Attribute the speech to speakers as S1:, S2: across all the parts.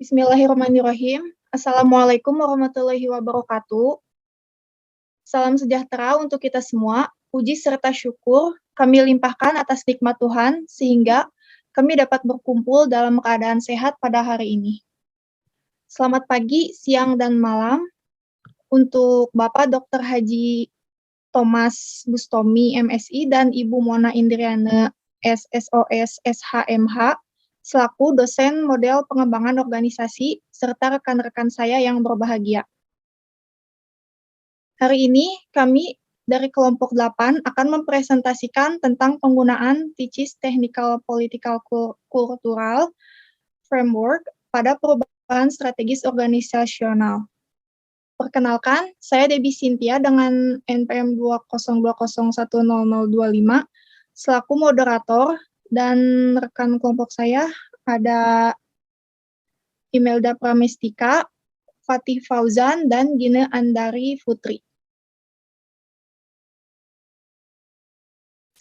S1: Bismillahirrahmanirrahim. Assalamualaikum warahmatullahi wabarakatuh. Salam sejahtera untuk kita semua. Puji serta syukur kami limpahkan atas nikmat Tuhan sehingga kami dapat berkumpul dalam keadaan sehat pada hari ini. Selamat pagi, siang, dan malam untuk Bapak Dr. Haji Thomas Bustomi, MSI, dan Ibu Mona Indriana, SSOS, SHMH, selaku dosen model pengembangan organisasi, serta rekan-rekan saya yang berbahagia. Hari ini kami dari kelompok 8 akan mempresentasikan tentang penggunaan TICIS Technical Political Cultural Framework pada perubahan strategis organisasional. Perkenalkan, saya Debbie Cynthia dengan NPM 202010025 selaku moderator, dan rekan kelompok saya ada Imelda Pramestika, Fatih Fauzan, dan Gina Andari Putri.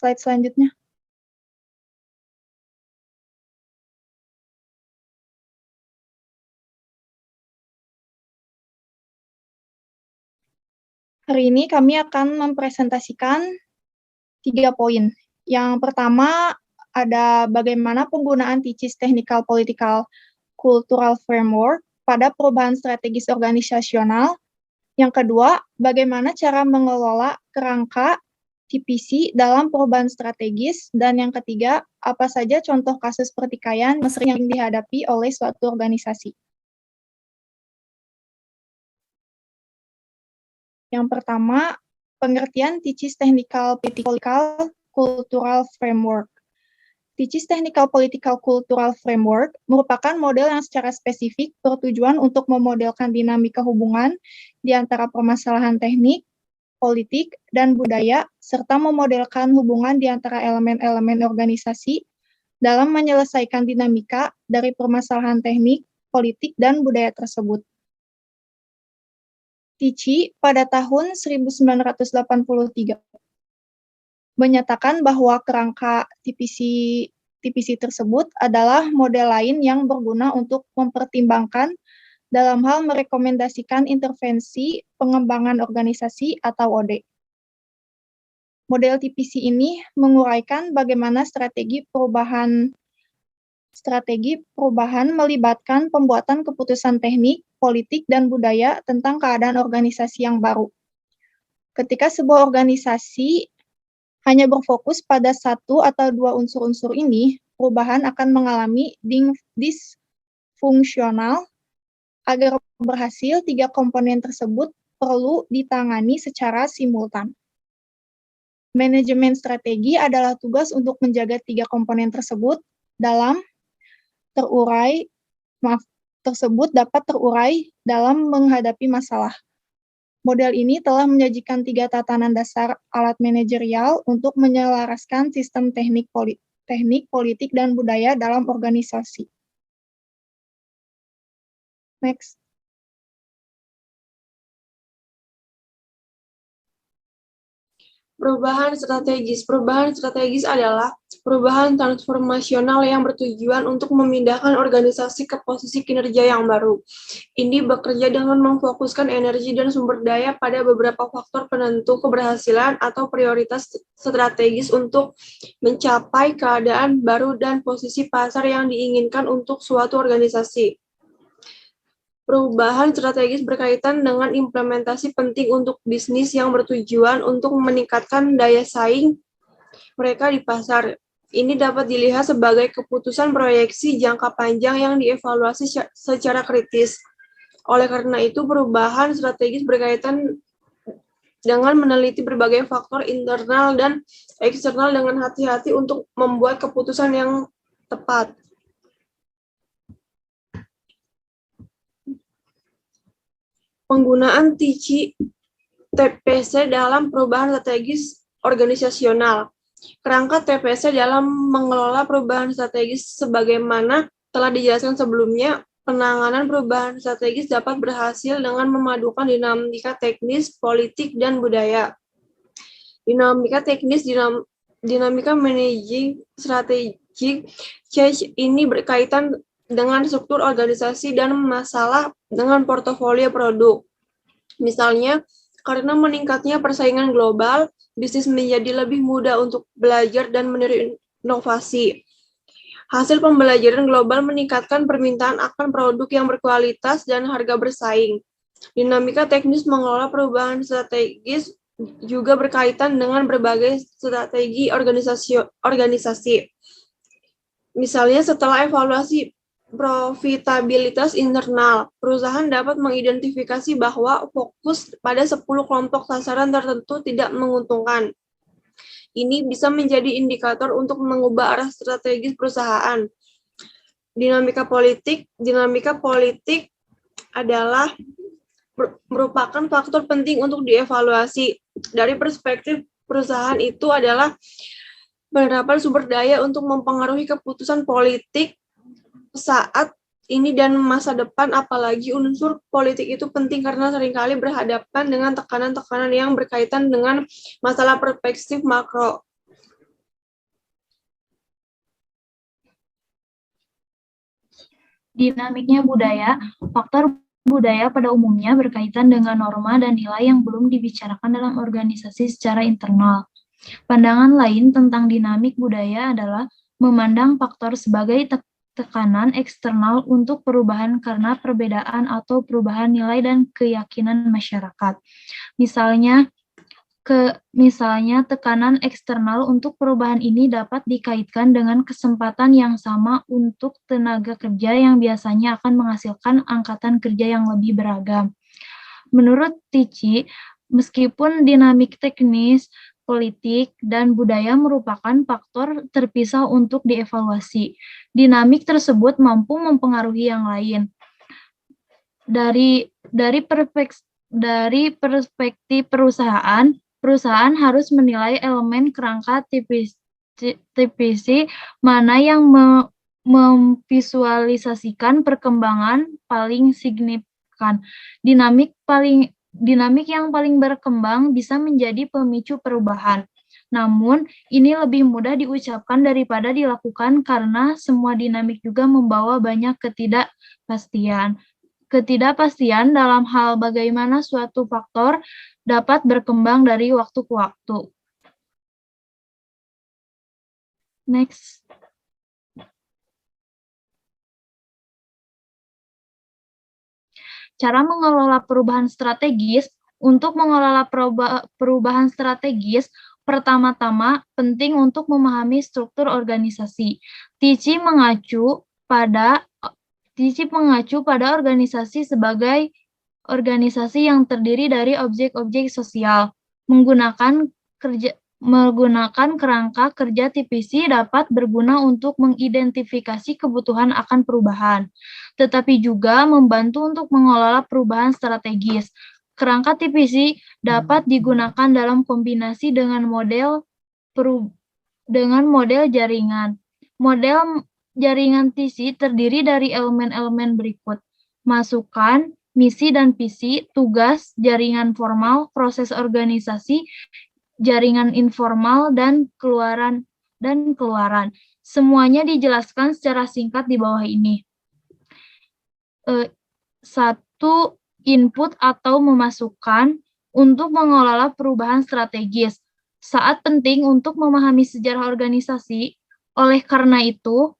S1: Slide selanjutnya. Hari ini kami akan mempresentasikan 3 poin. Yang pertama ada bagaimana penggunaan TICIS Technical Political Cultural Framework pada perubahan strategis organisasional. Yang kedua, bagaimana cara mengelola kerangka TPC dalam perubahan strategis. Dan yang ketiga, apa saja contoh kasus pertikaian yang sering dihadapi oleh suatu organisasi. Yang pertama, pengertian TICIS Technical Political Cultural Framework. TICIS Technical Political Cultural Framework merupakan model yang secara spesifik bertujuan untuk memodelkan dinamika hubungan di antara permasalahan teknik, politik, dan budaya, serta memodelkan hubungan di antara elemen-elemen organisasi dalam menyelesaikan dinamika dari permasalahan teknik, politik, dan budaya tersebut. TICI pada tahun 1983 menyatakan bahwa kerangka TPC tersebut adalah model lain yang berguna untuk mempertimbangkan dalam hal merekomendasikan intervensi pengembangan organisasi atau OD. Model TPC ini menguraikan bagaimana strategi perubahan melibatkan pembuatan keputusan teknik, politik, dan budaya tentang keadaan organisasi yang baru. Ketika sebuah organisasi hanya berfokus pada satu atau dua unsur-unsur ini, perubahan akan mengalami disfungsional. Agar berhasil, 3 komponen tersebut perlu ditangani secara simultan. Manajemen strategi adalah tugas untuk menjaga 3 komponen tersebut dapat terurai dalam menghadapi masalah. Model ini telah menyajikan 3 tatanan dasar alat manajerial untuk menyelaraskan sistem teknik, politik, dan budaya dalam organisasi. Next.
S2: Perubahan strategis. Perubahan strategis adalah perubahan transformasional yang bertujuan untuk memindahkan organisasi ke posisi kinerja yang baru. Ini bekerja dengan memfokuskan energi dan sumber daya pada beberapa faktor penentu keberhasilan atau prioritas strategis untuk mencapai keadaan baru dan posisi pasar yang diinginkan untuk suatu organisasi. Perubahan strategis berkaitan dengan implementasi penting untuk bisnis yang bertujuan untuk meningkatkan daya saing mereka di pasar. Ini dapat dilihat sebagai keputusan proyeksi jangka panjang yang dievaluasi secara kritis. Oleh karena itu, perubahan strategis berkaitan dengan meneliti berbagai faktor internal dan eksternal dengan hati-hati untuk membuat keputusan yang tepat. Penggunaan TICI TPC dalam perubahan strategis organisasional. Kerangka TPC dalam mengelola perubahan strategis sebagaimana telah dijelaskan sebelumnya, penanganan perubahan strategis dapat berhasil dengan memadukan dinamika teknis, politik, dan budaya. Dinamika teknis, dinamika managing strategic change ini berkaitan dengan struktur organisasi dan masalah dengan portofolio produk. Misalnya, karena meningkatnya persaingan global, bisnis menjadi lebih mudah untuk belajar dan meniru inovasi. Hasil pembelajaran global meningkatkan permintaan akan produk yang berkualitas dan harga bersaing. Dinamika teknis mengelola perubahan strategis juga berkaitan dengan berbagai strategi organisasi. Misalnya, setelah evaluasi profitabilitas internal, perusahaan dapat mengidentifikasi bahwa fokus pada 10 kelompok sasaran tertentu tidak menguntungkan. Ini bisa menjadi indikator untuk mengubah arah strategis perusahaan. Dinamika politik adalah merupakan faktor penting untuk dievaluasi. Dari perspektif perusahaan itu adalah penerapan sumber daya untuk mempengaruhi keputusan politik saat ini dan masa depan, apalagi unsur politik itu penting karena seringkali berhadapan dengan tekanan-tekanan yang berkaitan dengan masalah perspektif makro.
S3: Dinamiknya budaya, faktor budaya pada umumnya berkaitan dengan norma dan nilai yang belum dibicarakan dalam organisasi secara internal. Pandangan lain tentang dinamik budaya adalah memandang faktor sebagai tekanan eksternal untuk perubahan karena perbedaan atau perubahan nilai dan keyakinan masyarakat. Misalnya tekanan eksternal untuk perubahan ini dapat dikaitkan dengan kesempatan yang sama untuk tenaga kerja yang biasanya akan menghasilkan angkatan kerja yang lebih beragam. Menurut Tichy, meskipun dinamik teknis, politik, dan budaya merupakan faktor terpisah untuk dievaluasi, dinamik tersebut mampu mempengaruhi yang lain. Dari perspektif perusahaan harus menilai elemen kerangka TPC mana yang memvisualisasikan perkembangan paling signifikan. Dinamik yang paling berkembang bisa menjadi pemicu perubahan. Namun, ini lebih mudah diucapkan daripada dilakukan karena semua dinamik juga membawa banyak ketidakpastian. Ketidakpastian dalam hal bagaimana suatu faktor dapat berkembang dari waktu ke waktu. Next. Cara mengelola perubahan strategis. Untuk mengelola perubahan strategis, pertama-tama penting untuk memahami struktur organisasi. Tichy mengacu pada organisasi sebagai organisasi yang terdiri dari objek-objek sosial. Menggunakan kerangka kerja TPC dapat berguna untuk mengidentifikasi kebutuhan akan perubahan, tetapi juga membantu untuk mengelola perubahan strategis. Kerangka TPC dapat digunakan dalam kombinasi dengan model jaringan. Model jaringan TPC terdiri dari elemen-elemen berikut: masukan, misi dan visi, tugas, jaringan formal, proses organisasi, jaringan informal, dan keluaran. Semuanya dijelaskan secara singkat di bawah ini. 1. Input atau memasukkan untuk mengelola perubahan strategis. Saat penting untuk memahami sejarah organisasi, oleh karena itu,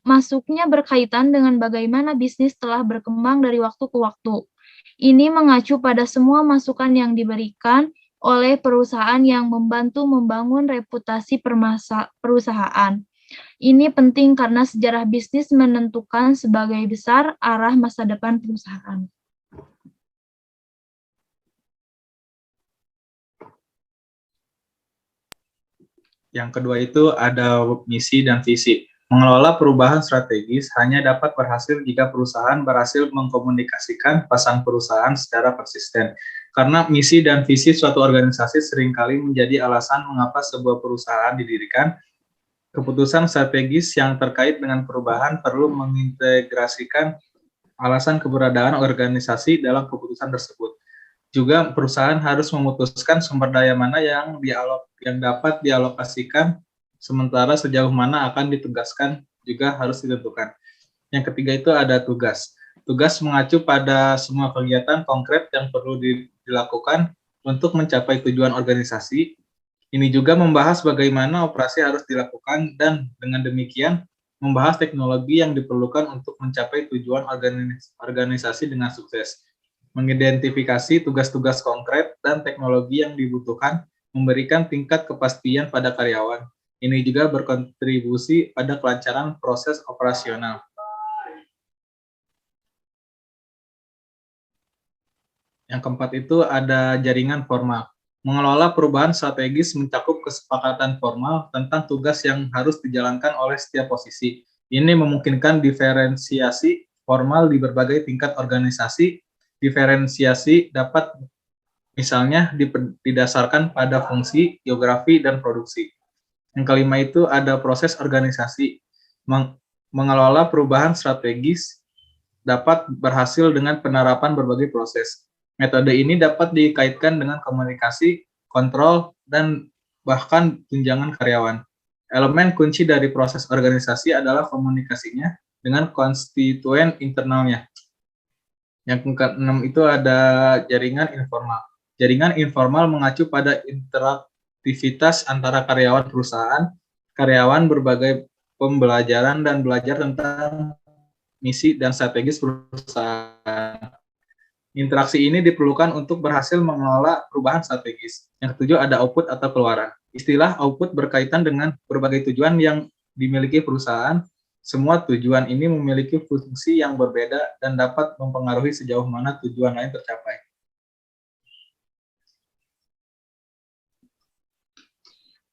S3: masuknya berkaitan dengan bagaimana bisnis telah berkembang dari waktu ke waktu. Ini mengacu pada semua masukan yang diberikan oleh perusahaan yang membantu membangun reputasi perusahaan. Ini penting karena sejarah bisnis menentukan sebagai besar arah masa depan perusahaan.
S4: Yang kedua itu ada misi dan visi. Mengelola perubahan strategis hanya dapat berhasil jika perusahaan berhasil mengkomunikasikan pesan perusahaan secara persisten. Karena misi dan visi suatu organisasi seringkali menjadi alasan mengapa sebuah perusahaan didirikan. Keputusan strategis yang terkait dengan perubahan perlu mengintegrasikan alasan keberadaan organisasi dalam keputusan tersebut. Juga perusahaan harus memutuskan sumber daya mana yang dapat dialokasikan, sementara sejauh mana akan ditugaskan juga harus ditentukan. Yang ketiga itu ada tugas. Tugas mengacu pada semua kegiatan konkret yang perlu dilakukan untuk mencapai tujuan organisasi. Ini juga membahas bagaimana operasi harus dilakukan dan dengan demikian membahas teknologi yang diperlukan untuk mencapai tujuan organisasi dengan sukses. Mengidentifikasi tugas-tugas konkret dan teknologi yang dibutuhkan, memberikan tingkat kepastian pada karyawan. Ini juga berkontribusi pada kelancaran proses operasional. Yang keempat itu ada jaringan formal. Mengelola perubahan strategis mencakup kesepakatan formal tentang tugas yang harus dijalankan oleh setiap posisi. Ini memungkinkan diferensiasi formal di berbagai tingkat organisasi. Diferensiasi dapat misalnya didasarkan pada fungsi, geografi, dan produksi. Yang kelima itu ada proses organisasi. Mengelola perubahan strategis dapat berhasil dengan penerapan berbagai proses. Metode ini dapat dikaitkan dengan komunikasi, kontrol, dan bahkan tunjangan karyawan. Elemen kunci dari proses organisasi adalah komunikasinya dengan konstituen internalnya. Yang keenam itu ada jaringan informal. Jaringan informal mengacu pada interaktivitas antara karyawan perusahaan, karyawan berbagai pembelajaran dan belajar tentang misi dan strategis perusahaan. Interaksi ini diperlukan untuk berhasil mengelola perubahan strategis. Yang ketujuh ada output atau keluaran. Istilah output berkaitan dengan berbagai tujuan yang dimiliki perusahaan. Semua tujuan ini memiliki fungsi yang berbeda dan dapat mempengaruhi sejauh mana tujuan lain tercapai.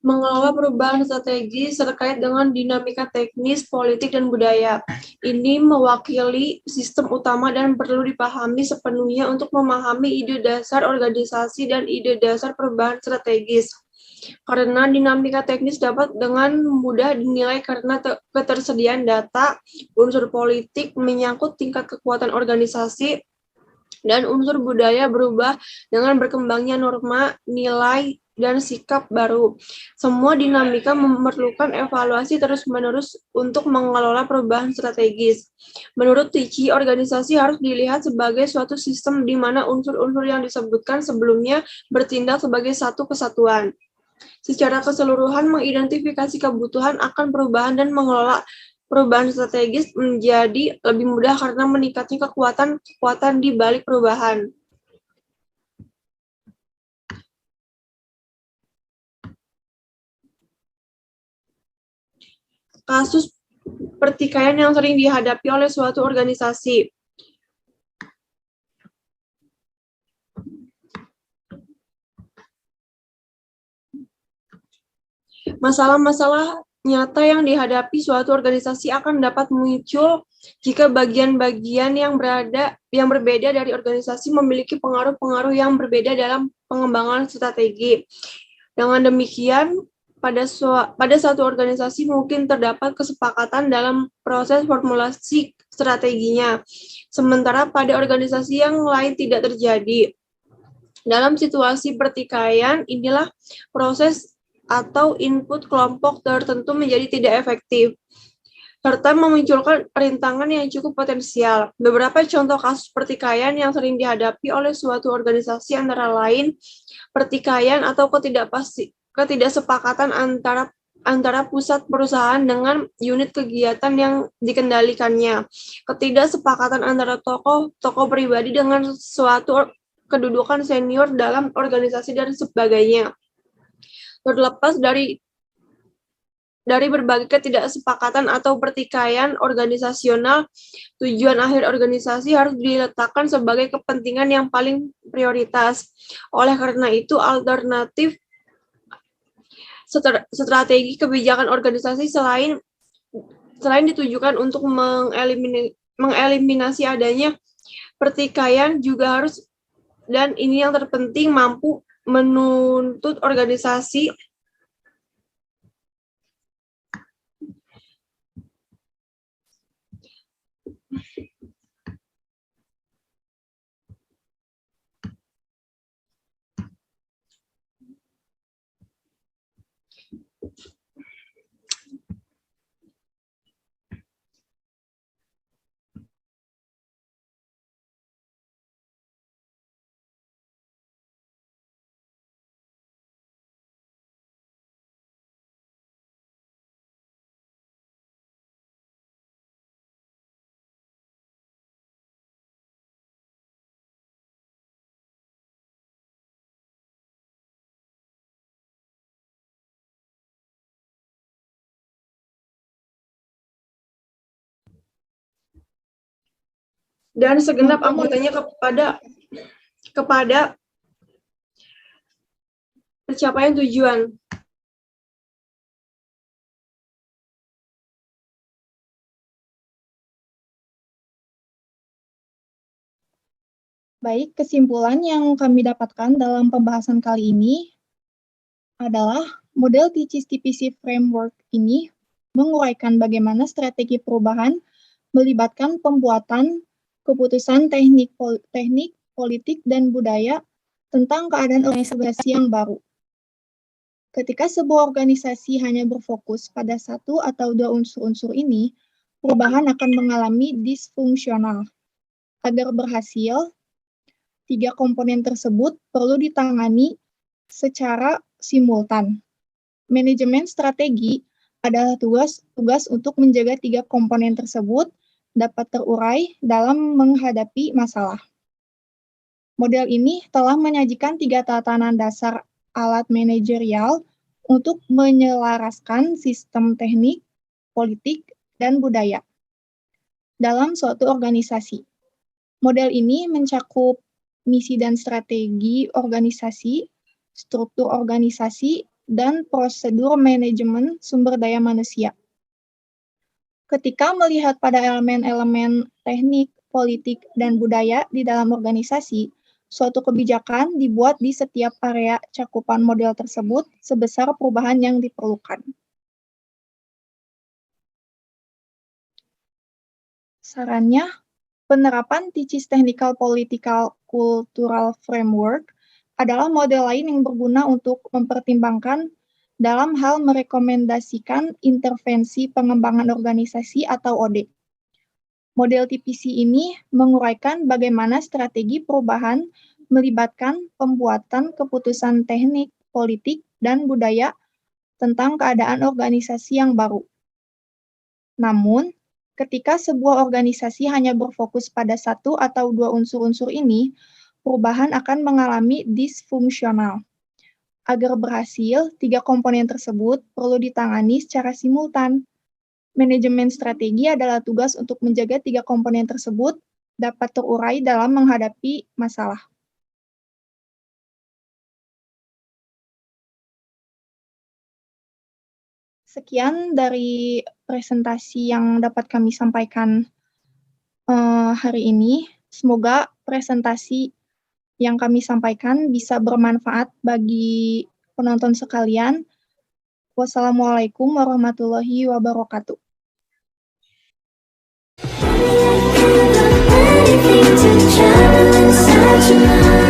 S2: Mengelola perubahan strategis terkait dengan dinamika teknis, politik, dan budaya. Ini mewakili sistem utama dan perlu dipahami sepenuhnya untuk memahami ide dasar organisasi dan ide dasar perubahan strategis. Karena dinamika teknis dapat dengan mudah dinilai karena ketersediaan data, unsur politik menyangkut tingkat kekuatan organisasi, dan unsur budaya berubah dengan berkembangnya norma, nilai, dan sikap baru. Semua dinamika memerlukan evaluasi terus-menerus untuk mengelola perubahan strategis. Menurut Tichy, organisasi harus dilihat sebagai suatu sistem di mana unsur-unsur yang disebutkan sebelumnya bertindak sebagai satu kesatuan. Secara keseluruhan, mengidentifikasi kebutuhan akan perubahan dan mengelola perubahan strategis menjadi lebih mudah karena meningkatnya kekuatan di balik perubahan. Kasus pertikaian yang sering dihadapi oleh suatu organisasi. Masalah-masalah nyata yang dihadapi suatu organisasi akan dapat muncul jika bagian-bagian yang berbeda dari organisasi memiliki pengaruh-pengaruh yang berbeda dalam pengembangan strategi. Dengan demikian, pada satu organisasi mungkin terdapat kesepakatan dalam proses formulasi strateginya, sementara pada organisasi yang lain tidak terjadi. Dalam situasi pertikaian, inilah proses atau input kelompok tertentu menjadi tidak efektif, serta memunculkan rintangan yang cukup potensial. Beberapa contoh kasus pertikaian yang sering dihadapi oleh suatu organisasi antara lain pertikaian atau ketidaksepakatan antara pusat perusahaan dengan unit kegiatan yang dikendalikannya, ketidaksepakatan antara tokoh pribadi dengan suatu kedudukan senior dalam organisasi dan sebagainya. Terlepas dari berbagai ketidaksepakatan atau pertikaian organisasional, tujuan akhir organisasi harus diletakkan sebagai kepentingan yang paling prioritas. Oleh karena itu, alternatif strategi kebijakan organisasi selain ditujukan untuk mengeliminasi adanya pertikaian juga harus, dan ini yang terpenting, mampu menuntut organisasi dan segenap anggotanya kepada pencapaian tujuan.
S1: Baik, kesimpulan yang kami dapatkan dalam pembahasan kali ini adalah model TPC Framework ini menguraikan bagaimana strategi perubahan melibatkan pembuatan keputusan teknik, politik, dan budaya tentang keadaan organisasi yang baru. Ketika sebuah organisasi hanya berfokus pada satu atau dua unsur-unsur ini, perubahan akan mengalami disfungsional. Agar berhasil, tiga komponen tersebut perlu ditangani secara simultan. Manajemen strategi adalah tugas untuk menjaga tiga komponen tersebut dapat terurai dalam menghadapi masalah. Model ini telah menyajikan tiga tatanan dasar alat manajerial untuk menyelaraskan sistem teknik, politik, dan budaya dalam suatu organisasi. Model ini mencakup misi dan strategi organisasi, struktur organisasi, dan prosedur manajemen sumber daya manusia. Ketika melihat pada elemen-elemen teknik, politik, dan budaya di dalam organisasi, suatu kebijakan dibuat di setiap area cakupan model tersebut sebesar perubahan yang diperlukan. Sarannya, penerapan TICIS Technical Political Cultural Framework adalah model lain yang berguna untuk mempertimbangkan dalam hal merekomendasikan intervensi pengembangan organisasi atau OD. Model TPC ini menguraikan bagaimana strategi perubahan melibatkan pembuatan keputusan teknik, politik, dan budaya tentang keadaan organisasi yang baru. Namun, ketika sebuah organisasi hanya berfokus pada satu atau dua unsur-unsur ini, perubahan akan mengalami disfungsional. Agar berhasil, tiga komponen tersebut perlu ditangani secara simultan. Manajemen strategi adalah tugas untuk menjaga tiga komponen tersebut dapat terurai dalam menghadapi masalah. Sekian dari presentasi yang dapat kami sampaikan hari ini. Semoga presentasi yang kami sampaikan bisa bermanfaat bagi penonton sekalian. Wassalamualaikum warahmatullahi wabarakatuh.
S5: Anything to travel inside your mind.